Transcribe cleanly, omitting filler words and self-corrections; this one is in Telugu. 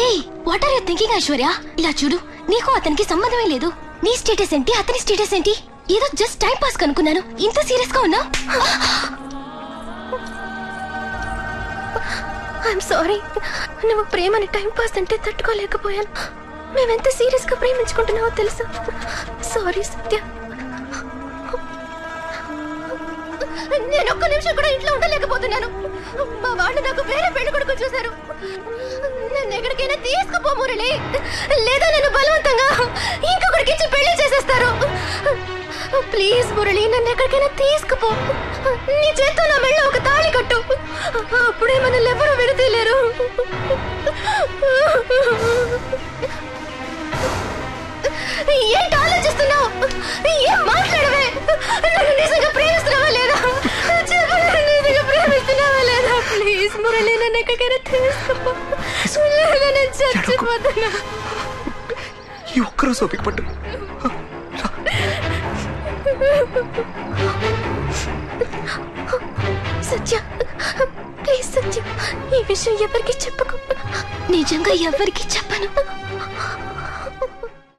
ఏయ్ what are you thinking Aishwarya? ఇలా చూడు, నీకు అతనికి సంబంధమే లేదు. నీ స్టేటస్ ఏంటి, అతని స్టేటస్ ఏంటి? ఏదో జస్ట్ టైం పాస్ కనుక్కున్నాను. ఇంత సీరియస్ గా ఉన్నా? I'm sorry. నువ్వు ప్రేమని టైం పాస్ అంటే తట్టుకోలేకపోయాను. మేమెంత సీరియస్ గా ప్రేమించుకుంటున్నావో తెలుసా? సారీ సత్య. నేను ఒక్క నిమిషం కూడా ఇంట్లో ఉండలేకపోతున్నాను. మా వాళ్ళు నాకు వేరే పెళ్లి కొడుకు చూశారు. నన్ను ఎక్కడికైనా తీసుకుపో మురళి, లేదా నన్ను బలవంతంగా ఇంకొకరికి ఇచ్చి పెళ్లి చేసేస్తారు. ప్లీజ్ మురళి, నన్ను ఎక్కడికైనా తీసుకుపో. నీ చేత్తో నా మెళ్ళ ఒక తాళి కట్టు. అప్పుడే మనల్ని ఎవరూ విడతీయలేరు. ఏంటి ఆలోచిస్తున్నావు? ఏం మాట్లాడవే? నన్ను నిజంగా ప్రేమిస్తున్నావా లేదా? చెప్పు, నిజంగా ప్రేమిస్తున్నావా లేదా? ప్లీజ్ మురళి, నన్ను ఎక్కడికైనా తీసుకుపో. లేదా నేను చచ్చిపోతున్నా. ఈ ఒక్కరోజు ఓపిక పట్టు. సత్య, ప్లీజ్ సత్య, ఈ విషయం ఎవరికి చెప్పకు. నిజంగా ఎవరికి చెప్పను.